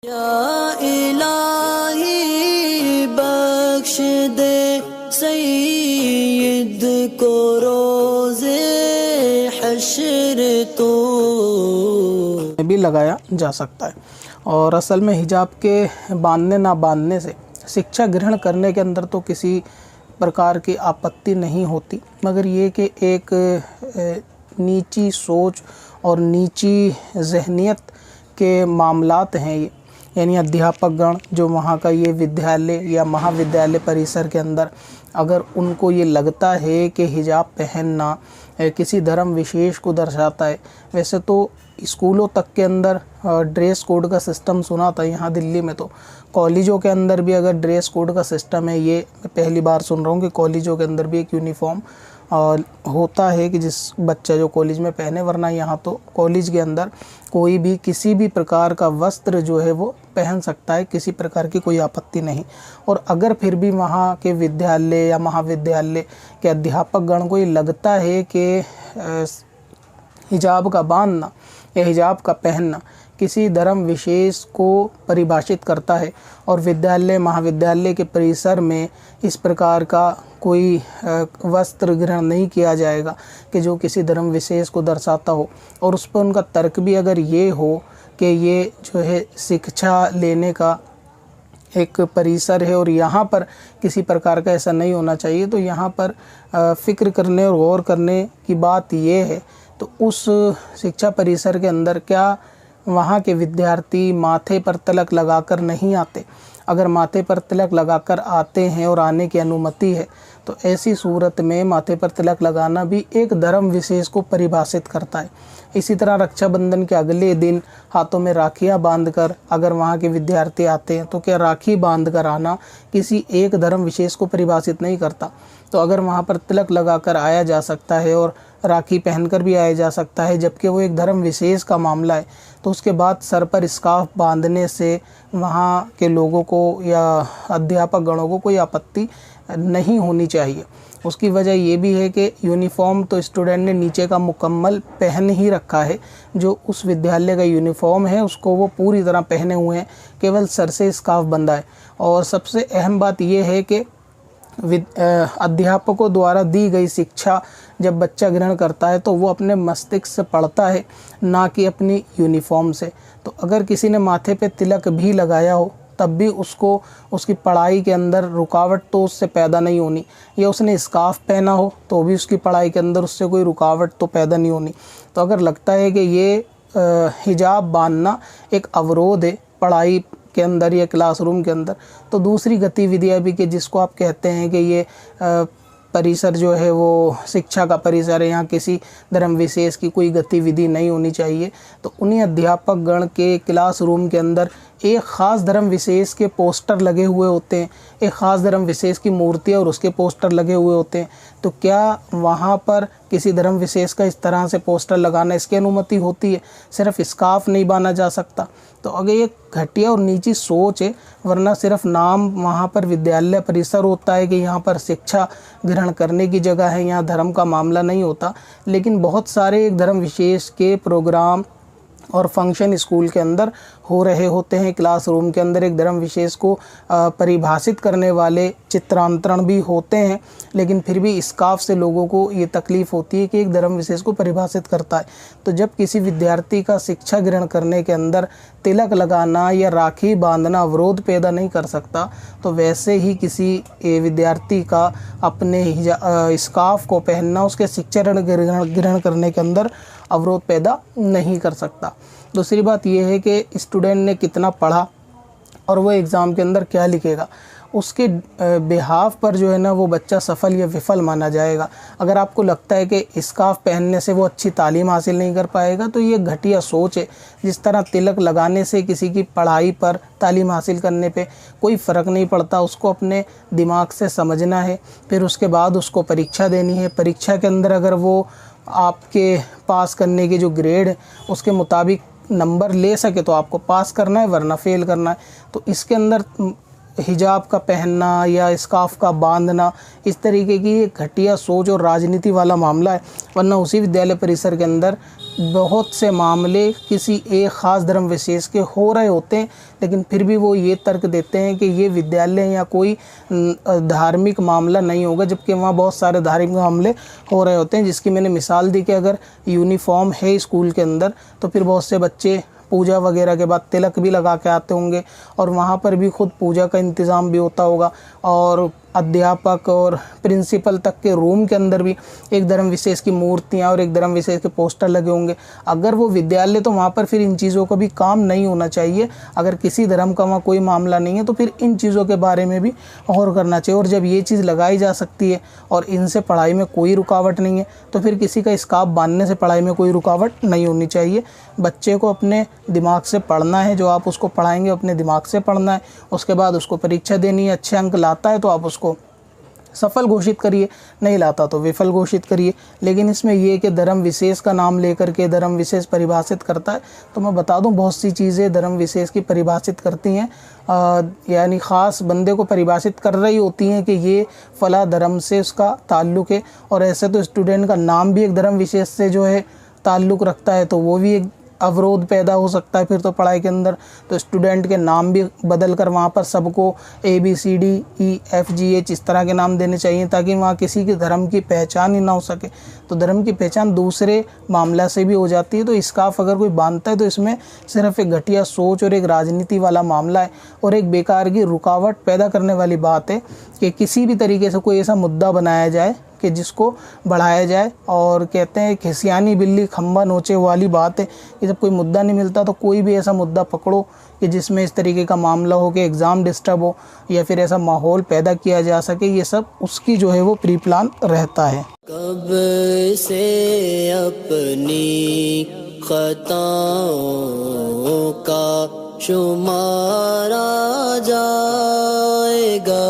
या इलाही बख्श दे सईद को रोज़े हश्र तो भी लगाया जा सकता है। और असल में हिजाब के बांधने ना बांधने से शिक्षा ग्रहण करने के अंदर तो किसी प्रकार की आपत्ति नहीं होती, मगर ये कि एक नीची सोच और नीची जहनियत के मामलात हैं ये, यानी अध्यापकगण जो वहाँ का ये विद्यालय या महाविद्यालय परिसर के अंदर अगर उनको ये लगता है कि हिजाब पहनना किसी धर्म विशेष को दर्शाता है। वैसे तो स्कूलों तक के अंदर ड्रेस कोड का सिस्टम सुना था यहाँ दिल्ली में, तो कॉलेजों के अंदर भी अगर ड्रेस कोड का सिस्टम है, ये मैं पहली बार सुन रहा हूँ कि कॉलेजों के अंदर भी एक यूनिफॉर्म होता है कि जिस बच्चा जो कॉलेज में पहने, वरना यहाँ तो कॉलेज के अंदर कोई भी किसी भी प्रकार का वस्त्र जो है वो पहन सकता है, किसी प्रकार की कोई आपत्ति नहीं। और अगर फिर भी वहाँ के विद्यालय या महाविद्यालय के अध्यापक गण को ये लगता है कि हिजाब का बांधना या हिजाब का पहनना किसी धर्म विशेष को परिभाषित करता है और विद्यालय महाविद्यालय के परिसर में इस प्रकार का कोई वस्त्र ग्रहण नहीं किया जाएगा कि जो किसी धर्म विशेष को दर्शाता हो, और उस पर उनका तर्क भी अगर ये हो कि ये जो है शिक्षा लेने का एक परिसर है और यहाँ पर किसी प्रकार का ऐसा नहीं होना चाहिए, तो यहाँ पर फ़िक्र करने और गौर करने की बात ये है, तो उस शिक्षा परिसर के अंदर क्या वहाँ के विद्यार्थी माथे पर तिलक लगाकर नहीं आते? अगर माथे पर तिलक लगाकर आते हैं और आने की अनुमति है, तो ऐसी सूरत में माथे पर तिलक लगाना भी एक धर्म विशेष को परिभाषित करता है। इसी तरह रक्षाबंधन के अगले दिन हाथों में राखियाँ बांधकर अगर वहाँ के विद्यार्थी आते हैं, तो क्या राखी बांधकर आना किसी एक धर्म विशेष को परिभाषित नहीं करता? तो अगर वहाँ पर तिलक लगाकर आया जा सकता है और राखी पहनकर भी आया जा सकता है, जबकि वो एक धर्म विशेष का मामला है, तो उसके बाद सर पर स्कार्फ बांधने से वहाँ के लोगों को या अध्यापक गणों को कोई आपत्ति नहीं होनी चाहिए। उसकी वजह ये भी है कि यूनिफॉर्म तो स्टूडेंट ने नीचे का मुकम्मल पहन ही रखा है, जो उस विद्यालय का यूनिफॉर्म है उसको वो पूरी तरह पहने हुए हैं, केवल सर से स्कार्फ बंधा है। और सबसे अहम बात यह है कि अध्यापकों द्वारा दी गई शिक्षा जब बच्चा ग्रहण करता है तो वो अपने मस्तिष्क से पढ़ता है, ना कि अपनी यूनिफॉर्म से। तो अगर किसी ने माथे पे तिलक भी लगाया हो तब भी उसको उसकी पढ़ाई के अंदर रुकावट तो उससे पैदा नहीं होनी, या उसने स्कार्फ पहना हो तो भी उसकी पढ़ाई के अंदर उससे कोई रुकावट तो पैदा नहीं होनी। तो अगर लगता है कि ये हिजाब बांधना एक अवरोध है पढ़ाई के अंदर या क्लासरूम के अंदर, तो दूसरी गतिविधियां भी कि जिसको आप कहते हैं कि ये परिसर जो है वो शिक्षा का परिसर है, यहाँ किसी धर्म विशेष की कोई गतिविधि नहीं होनी चाहिए, तो उन्हीं अध्यापक गण के क्लासरूम के अंदर एक ख़ास धर्म विशेष के पोस्टर लगे हुए होते हैं, एक ख़ास धर्म विशेष की मूर्ति और उसके पोस्टर लगे हुए होते हैं, तो क्या वहाँ पर किसी धर्म विशेष का इस तरह से पोस्टर लगाना इसकी अनुमति होती है? सिर्फ स्कार्फ नहीं बांधा जा सकता? तो अगर ये घटिया और नीची सोच है, वरना सिर्फ नाम वहाँ पर विद्यालय परिसर होता है कि यहाँ पर शिक्षा ग्रहण करने की जगह है, यहाँ धर्म का मामला नहीं होता, लेकिन बहुत सारे एक धर्म विशेष के प्रोग्राम और फंक्शन स्कूल के अंदर हो रहे होते हैं। क्लासरूम के अंदर एक धर्म विशेष को परिभाषित करने वाले चित्रांतरण भी होते हैं, लेकिन फिर भी स्कार्फ से लोगों को ये तकलीफ़ होती है कि एक धर्म विशेष को परिभाषित करता है। तो जब किसी विद्यार्थी का शिक्षा ग्रहण करने के अंदर तिलक लगाना या राखी बांधना अवरोध पैदा नहीं कर सकता, तो वैसे ही किसी विद्यार्थी का अपने स्कार्फ को पहनना उसके शिक्षा ग्रहण करने के अंदर अवरोध पैदा नहीं कर सकता। दूसरी बात यह है कि स्टूडेंट ने कितना पढ़ा और वो एग्ज़ाम के अंदर क्या लिखेगा, उसके बिहाफ पर जो है ना वो बच्चा सफल या विफल माना जाएगा। अगर आपको लगता है कि स्कार्फ पहनने से वो अच्छी तालीम हासिल नहीं कर पाएगा, तो ये घटिया सोच है। जिस तरह तिलक लगाने से किसी की पढ़ाई पर तालीम हासिल करने पे कोई फ़र्क नहीं पड़ता, उसको अपने दिमाग से समझना है, फिर उसके बाद उसको परीक्षा देनी है। परीक्षा के अंदर अगर वो आपके पास करने के जो ग्रेड है उसके मुताबिक नंबर ले सके तो आपको पास करना है, वरना फेल करना है। तो इसके अंदर हिजाब का पहनना या स्कार्फ का बांधना इस तरीके की घटिया सोच और राजनीति वाला मामला है, वरना उसी विद्यालय परिसर के अंदर बहुत से मामले किसी एक ख़ास धर्म विशेष के हो रहे होते हैं, लेकिन फिर भी वो ये तर्क देते हैं कि ये विद्यालय या कोई धार्मिक मामला नहीं होगा, जबकि वहाँ बहुत सारे धार्मिक मामले हो रहे होते हैं। जिसकी मैंने मिसाल दी कि अगर यूनिफॉर्म है स्कूल के अंदर तो फिर बहुत से बच्चे पूजा वगैरह के बाद तिलक भी लगा के आते होंगे, और वहाँ पर भी खुद पूजा का इंतज़ाम भी होता होगा, और अध्यापक और प्रिंसिपल तक के रूम के अंदर भी एक धर्म विशेष की मूर्तियाँ और एक धर्म विशेष के पोस्टर लगे होंगे। अगर वो विद्यालय तो वहाँ पर फिर इन चीज़ों का भी काम नहीं होना चाहिए। अगर किसी धर्म का वहाँ कोई मामला नहीं है तो फिर इन चीज़ों के बारे में भी गौर करना चाहिए। और जब ये चीज़ लगाई जा सकती है और इनसे पढ़ाई में कोई रुकावट नहीं है तो फिर किसी का स्कार्फ बांधने से पढ़ाई में कोई रुकावट नहीं होनी चाहिए। बच्चे को अपने दिमाग से पढ़ना है, जो आप उसको पढ़ाएंगे अपने दिमाग से पढ़ना है। उसके बाद उसको परीक्षा देनी है, अच्छे अंक लाता है तो आप उसको सफल घोषित करिए, नहीं लाता तो विफल घोषित करिए। लेकिन इसमें ये कि धर्म विशेष का नाम लेकर के धर्म विशेष परिभाषित करता है, तो मैं बता दूं बहुत सी चीज़ें धर्म विशेष की परिभाषित करती हैं, यानी ख़ास बंदे को परिभाषित कर रही होती हैं कि ये फला धर्म से उसका ताल्लुक़ है। और ऐसे तो स्टूडेंट का नाम भी एक धर्म विशेष से जो है ताल्लुक़ रखता है, तो वो भी एक अवरोध पैदा हो सकता है फिर तो पढ़ाई के अंदर। तो स्टूडेंट के नाम भी बदल कर वहाँ पर सबको ABCDEFGH इस तरह के नाम देने चाहिए, ताकि वहाँ किसी के धर्म की पहचान ही ना हो सके। तो धर्म की पहचान दूसरे मामला से भी हो जाती है। तो स्कार्फ अगर कोई बांधता है तो इसमें सिर्फ एक घटिया सोच और एक राजनीति वाला मामला है, और एक बेकार की रुकावट पैदा करने वाली बात है कि किसी भी तरीके से कोई ऐसा मुद्दा बनाया जाए कि जिसको बढ़ाया जाए। और कहते हैं खिसियानी बिल्ली खम्बा नोचे वाली बात है कि जब कोई मुद्दा नहीं मिलता तो कोई भी ऐसा मुद्दा पकड़ो कि जिसमें इस तरीके का मामला हो कि एग्ज़ाम डिस्टर्ब हो या फिर ऐसा माहौल पैदा किया जा सके। ये सब उसकी जो है वो प्री प्लान रहता है। कब से अपनी खताओं का शुमारा जाएगा,